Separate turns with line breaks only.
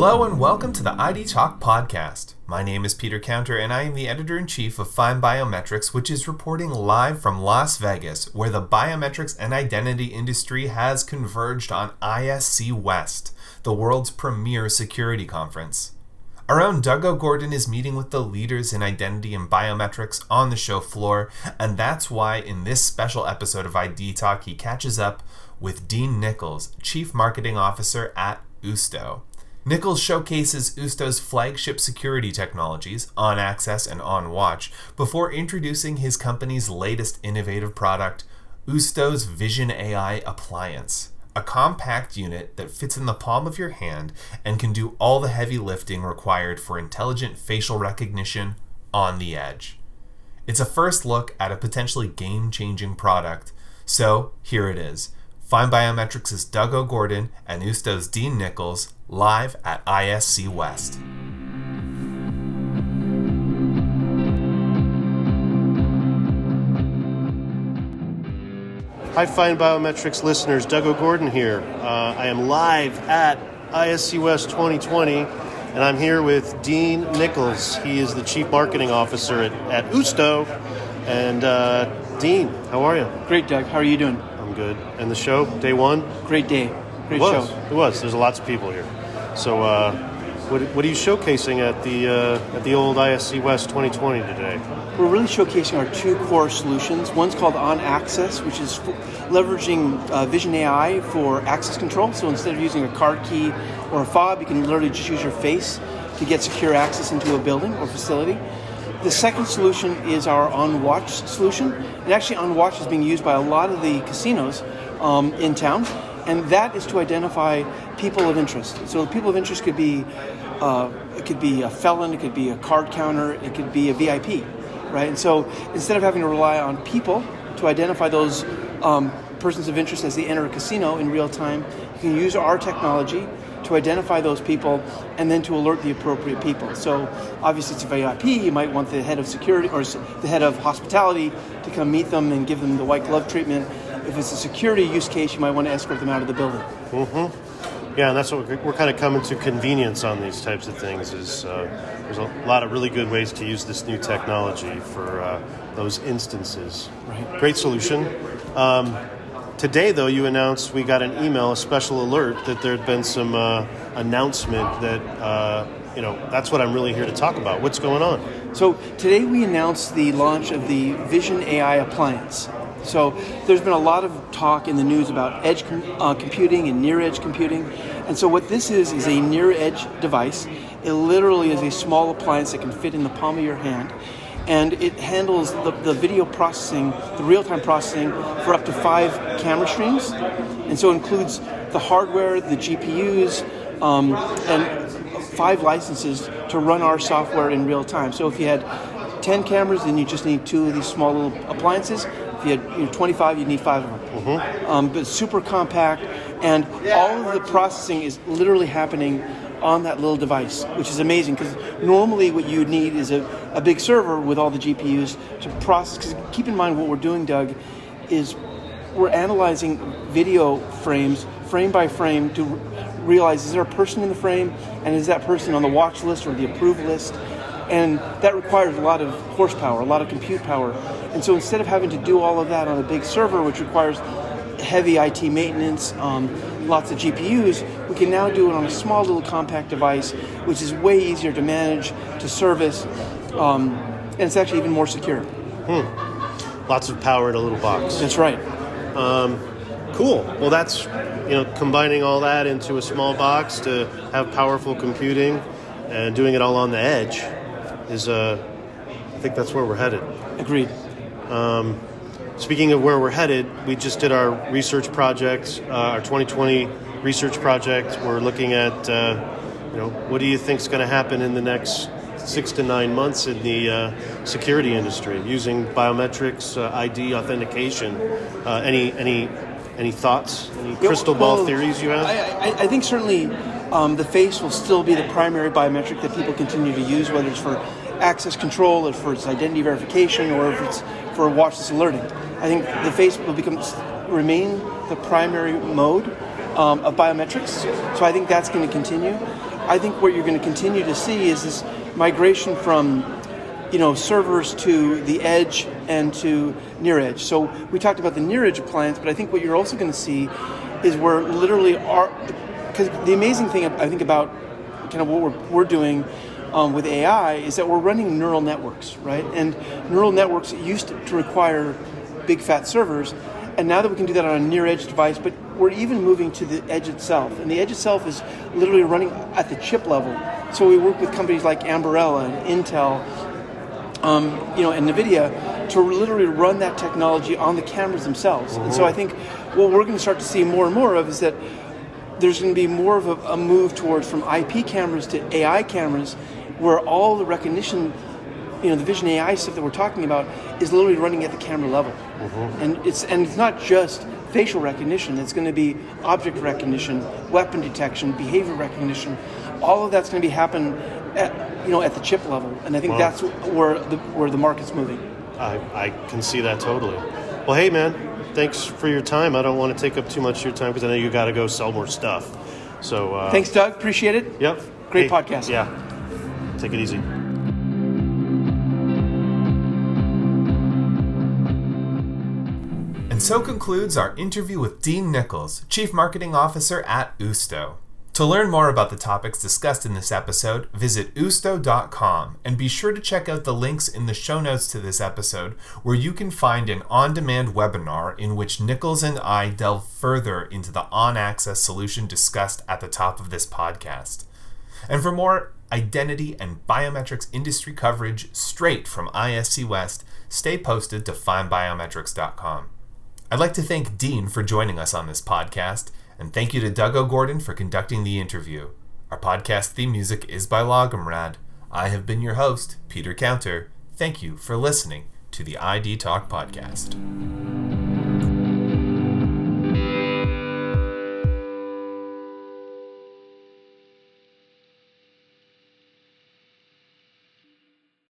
Hello and welcome to the ID Talk podcast. My name is Peter Counter and I am the editor-in-chief of FindBiometrics, which is reporting live from Las Vegas, where the biometrics and identity industry has converged on ISC West, the world's premier security conference. Our own Doug O'Gorden is meeting with the leaders in identity and biometrics on the show floor, and that's why in this special episode of ID Talk he catches up with Dean Nicolls, Chief Marketing Officer at Oosto. Nicolls showcases Oosto's flagship security technologies, on Access and OnWatch, before introducing his company's latest innovative product, Oosto's Vision AI Appliance, a compact unit that fits in the palm of your hand and can do all the heavy lifting required for intelligent facial recognition on the edge. It's a first look at a potentially game-changing product, so here it is. FindBiometrics' Doug O'Gorden and Oosto's Dean Nicolls live at ISC West.
Hi FindBiometrics listeners, Doug O'Gorden here. I am live at ISC West 2020 and I'm here with Dean Nicolls. He is the Chief Marketing Officer at Oosto. And Dean, how are you?
Great, Doug. How are you doing?
I'm good. And the show, day one?
Great day. Great show.
It was. There's lots of people here. So what are you showcasing at the old ISC West 2020 today?
We're really showcasing our two core solutions. One's called On Access, which is leveraging Vision AI for access control. So instead of using a card key or a fob, you can literally just use your face to get secure access into a building or facility. The second solution is our OnWatch solution. And actually OnWatch is being used by a lot of the casinos in town. And that is to identify people of interest. So people of interest could be a felon, it could be a card counter, it could be a VIP, right? And so instead of having to rely on people to identify those persons of interest as they enter a casino in real time, you can use our technology to identify those people and then to alert the appropriate people. So obviously it's a VIP, you might want the head of security or the head of hospitality to come meet them and give them the white glove treatment. If it's a security use case, you might want to escort them out of the building.
Mm-hmm. Yeah, and that's what we're kind of coming to convenience on these types of things. There's a lot of really good ways to use this new technology for those instances.
Right.
Great solution. Today, though, you announced we got an email, a special alert, that there had been some announcement that, that's what I'm really here to talk about. What's going on?
So today we announced the launch of the Vision AI Appliance. So there's been a lot of talk in the news about edge computing and near-edge computing. And so what this is a near-edge device. It literally is a small appliance that can fit in the palm of your hand. And it handles the video processing, the real-time processing for up to 5 camera streams. And so it includes the hardware, the GPUs, and 5 licenses to run our software in real time. So if you had 10 cameras, then you just need 2 of these small little appliances. If you had 25, you'd need 5 of them.
Mm-hmm.
But it's super compact, and all of the processing is literally happening on that little device, which is amazing because normally what you would need is a big server with all the GPUs to process. Because keep in mind what we're doing, Doug, is we're analyzing video frames, frame by frame, to realize is there a person in the frame and is that person on the watch list or the approved list? And that requires a lot of horsepower, a lot of compute power. And so instead of having to do all of that on a big server, which requires heavy IT maintenance, lots of GPUs, we can now do it on a small little compact device, which is way easier to manage, to service, and it's actually even more secure.
Lots of power in a little box.
That's right.
Cool. Well, that's, combining all that into a small box to have powerful computing and doing it all on the edge is, I think that's where we're headed.
Agreed.
Speaking of where we're headed, we just did our research project, our 2020 research project. We're looking at, what do you think is going to happen in the next 6 to 9 months in the security industry using biometrics, ID authentication? Any thoughts? Any crystal ball theories you have?
I think certainly the face will still be the primary biometric that people continue to use, whether it's for access control, or for its identity verification, or if it's for watchless alerting. I think the face will remain the primary mode of biometrics. So I think that's going to continue. I think what you're going to continue to see is this migration from servers to the edge and to near edge. So we talked about the near edge appliance, but I think what you're also going to see is where literally because the amazing thing I think about kind of what we're doing with AI is that we're running neural networks, right? And neural networks used to require big fat servers, and now that we can do that on a near edge device, but we're even moving to the edge itself. And the edge itself is literally running at the chip level. So we work with companies like Ambarella and Intel, and NVIDIA to literally run that technology on the cameras themselves. Mm-hmm. And so I think what we're going to start to see more and more of is that there's going to be more of a move towards from IP cameras to AI cameras, where all the recognition, the vision AI stuff that we're talking about is literally running at the camera level. Mm-hmm. And it's not just facial recognition. It's going to be object recognition, weapon detection, behavior recognition. All of that's going to be happen at the chip level, and I think that's where the market's moving.
I can see that totally. Well, hey man, thanks for your time. I don't want to take up too much of your time because I know you got to go sell more stuff. So
thanks, Doug. Appreciate it.
Yep.
Great podcast.
Yeah. Take it easy.
And so concludes our interview with Dean Nicolls, Chief Marketing Officer at Oosto. To learn more about the topics discussed in this episode, visit oosto.com and be sure to check out the links in the show notes to this episode, where you can find an on-demand webinar in which Nicolls and I delve further into the on-access solution discussed at the top of this podcast. And for more identity and biometrics industry coverage straight from ISC West, stay posted to FindBiometrics.com. I'd like to thank Dean for joining us on this podcast, and thank you to Doug OGorden for conducting the interview. Our podcast theme music is by Logomrad. I have been your host, Peter Counter. Thank you for listening to the ID Talk Podcast.